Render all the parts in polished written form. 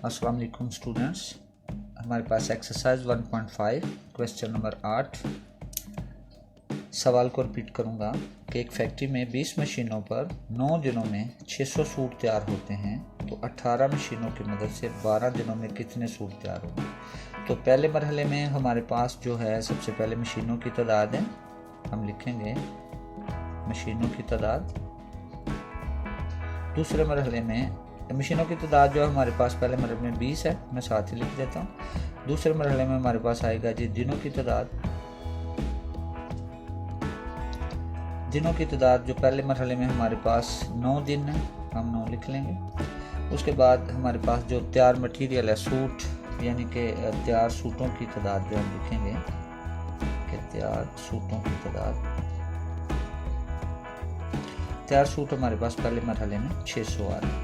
अस्सलाम वालेकुम स्टूडेंट्स, हमारे पास एक्सरसाइज 1.5 क्वेश्चन नंबर 8। सवाल को रिपीट करूंगा कि एक फैक्ट्री में 20 मशीनों पर 9 दिनों में 600 सूट तैयार होते हैं, तो 18 मशीनों की मदद से 12 दिनों में कितने सूट तैयार होंगे। तो पहले मरहले में हमारे पास जो है सबसे पहले मशीनों की तादाद है, हम लिखेंगे मशीनों की तादाद। दूसरे मरहले में मशीनों की तादाद जो हमारे पास पहले मरहले में 20 है, मैं साथ ही लिख देता हूँ। दूसरे मरहले में हमारे पास आएगा जी दिनों की तादाद। दिनों की तादाद जो पहले मरहले में हमारे पास 9 दिन है, हम 9 लिख लेंगे। उसके बाद हमारे पास जो तैयार मटीरियल है सूट, यानी कि तैयार सूटों की तादाद जो हम लिखेंगे कि तैयार सूटों की तादाद। तैयार सूट हमारे पास पहले मरहले में 600 आ रहे हैं।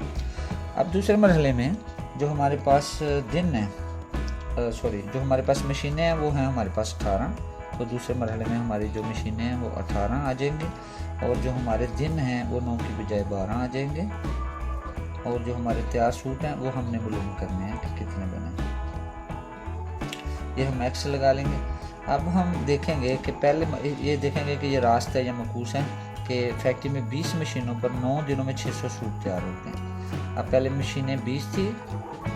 अब दूसरे मरहले में जो हमारे पास दिन है, जो हमारे पास मशीनें हैं वो हैं हमारे पास 18। तो दूसरे मरहले में हमारी जो मशीनें हैं वो 18 आ जाएंगे, और जो हमारे दिन हैं वो 9 की बजाय 12 आ जाएंगे, और जो हमारे तैयार सूट हैं वो हमने मालूम करने हैं कि कितने बने। ये हम एक्स लगा लेंगे। अब हम देखेंगे कि पहले ये देखेंगे कि ये रास्ता है या मकूस है कि फैक्ट्री में 20 मशीनों पर 9 दिनों में 600 सूट तैयार होते हैं। अब पहले मशीनें 20 थी,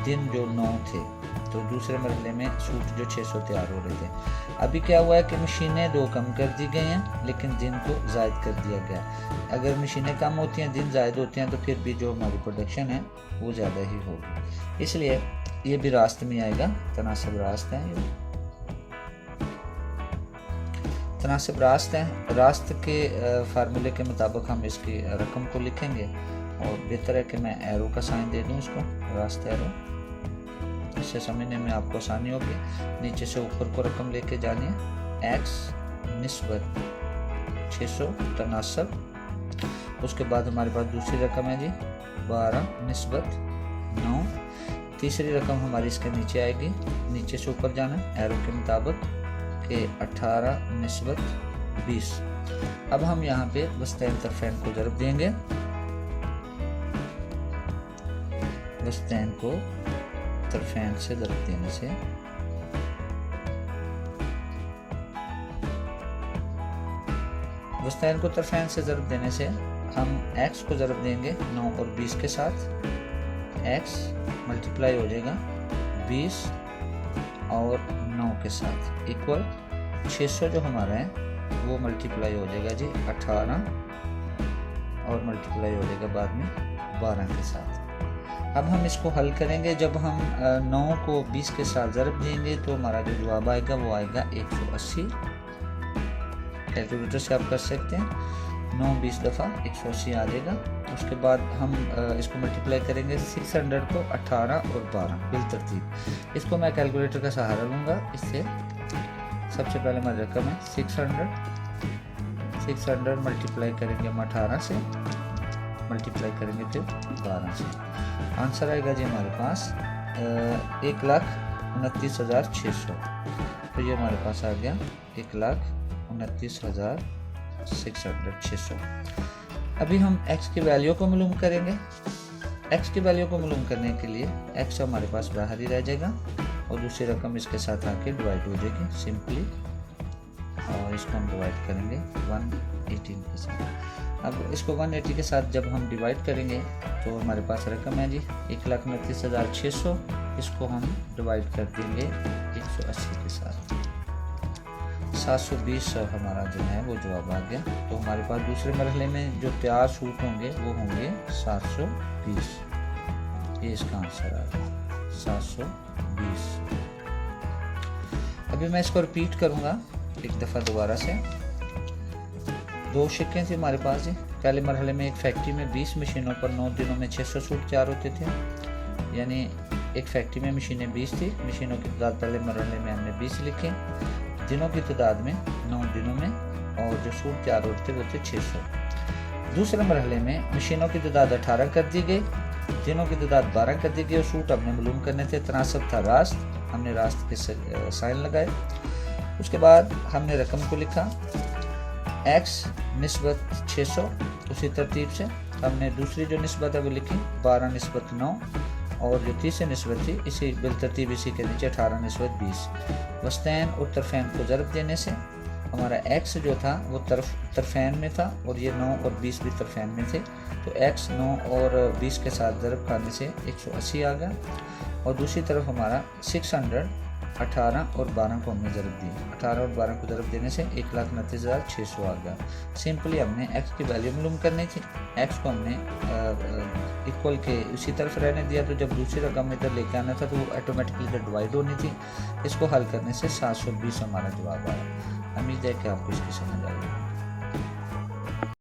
दिन जो 9 थे, तो दूसरे मरहले में सूट जो 600 तैयार हो रहे थे। अभी क्या हुआ है कि मशीनें 2 कम कर दी गई हैं, लेकिन दिन को ज़ायद कर दिया गया। अगर मशीनें कम होती हैं, दिन ज़ायद होते हैं, तो फिर भी जो हमारी प्रोडक्शन है वो ज़्यादा ही होगी। इसलिए ये भी रास्ते में आएगा, तनासब रास्ता है। ये तनासब रास्ते हैं। रास्ते के फार्मूले के मुताबिक हम इसकी रकम को लिखेंगे, और बेहतर है कि मैं एरो का साइन दे दूं इसको, रास्ता एरो। इससे समझने में आपको आसानी होगी। नीचे से ऊपर को रकम लेके जानी है, x निस्बत 600 तनासब। उसके बाद हमारे पास दूसरी रकम है जी 12 निस्बत 9। तीसरी रकम हमारी इसके नीचे आएगी, नीचे से ऊपर जाना एरो के मुताबिक कि 18 निस्बत 20। अब हम यहाँ पे वस्तैन तरफैन को ज़रब देंगे। वस्तैन को तरफैन से ज़रब देने से वस्तैन को तरफैन से ज़रब देने से हम x को ज़रब देंगे 9 और 20 के साथ। x मल्टीप्लाई हो जाएगा 20 और 9 के साथ, इक्वल 600 जो हमारा है वो मल्टीप्लाई हो जाएगा जी 18, और मल्टीप्लाई हो जाएगा बाद में 12 के साथ। अब हम इसको हल करेंगे। जब हम 9 को 20 के साथ ज़रब देंगे तो हमारा जो जवाब आएगा वो आएगा 180। कैलकुलेटर से आप कर सकते हैं, 9 20 दफ़ा 180 आ जाएगा। उसके बाद हम इसको मल्टीप्लाई करेंगे 600 को 18 और 12 बिल तरतीब। इसको मैं कैलकुलेटर का सहारा लूँगा। इससे सबसे पहले हमारी रकम है 600 मल्टीप्लाई करेंगे हम 18 से, मल्टीप्लाई करेंगे फिर 12 से। आंसर आएगा जी हमारे पास 1,29,600। तो ये हमारे पास आ गया 1,29,600। अभी हम x की वैल्यू को मालूम करेंगे। x की वैल्यू को मालूम करने के लिए x हमारे पास बाहर ही रह जाएगा, और दूसरी रकम इसके साथ आके डिवाइड हो जाएगी सिंपली, और इसको हम डिवाइड करेंगे 118 के साथ। अब इसको 180 के साथ जब हम डिवाइड करेंगे तो हमारे पास रकम है जी 1,29,600। इसको हम डिवाइड कर देंगे 180 के साथ, 720 हमारा जो है वो जवाब आ गया। तो हमारे पास दूसरे मरहले में जो तैयार सूट होंगे वो होंगे 720। ये इसका आंसर आ गया 720। अभी मैं इसको रिपीट करूँगा एक दफ़ा दोबारा से। 2 शिक्के थे हमारे पास जी। पहले मरहले में एक फैक्ट्री में 20 मशीनों पर 9 दिनों में 600 सूट तैयार होते थे, यानी एक फैक्ट्री में मशीनें 20 थी, मशीनों की तादाद पहले मरहले में हमने 20 लिखी, दिनों की तादाद में 9 दिनों में, और जो सूट तैयार होते वो थे 600। दूसरे मरहले में मशीनों की तादाद 18 कर दी गई, दिनों की तादाद 12 कर दी गई, और सूट हमने मालूम करने थे। तनासब था रास्त, हमने रास्त के साइन लगाए। उसके बाद हमने रकम को लिखा x निस्बत 600। उसी तरतीब से हमने दूसरी जो निस्बत है वो लिखी 12 निस्बत 9, और जो तीसरी निस्बत थी इसी बिलतरतीब इसी के नीचे 18 निस्बत 20। वस्तैन और तरफैन को ज़रब देने से हमारा x जो था वो तरफैन में था और ये 9 और 20 भी तरफैन में थे, तो x 9 और 20 के साथ ज़रब खाने से 180 आ गया। और दूसरी तरफ हमारा 600 18 और 12 को हमने ज़रब दी, 18 और 12 को ज़रब देने से 1,29,600 आ गया। सिंपली हमने x की वैल्यू मालूम करनी थी, x को हमने इक्वल के उसी तरफ रहने दिया, तो जब दूसरी रकम इधर लेके आना था तो वो ऑटोमेटिकली इधर डिवाइड होनी थी। इसको हल करने से 720 हमारा जवाब आया। उम्मीद है कि आपको इसकी समझ आ गई।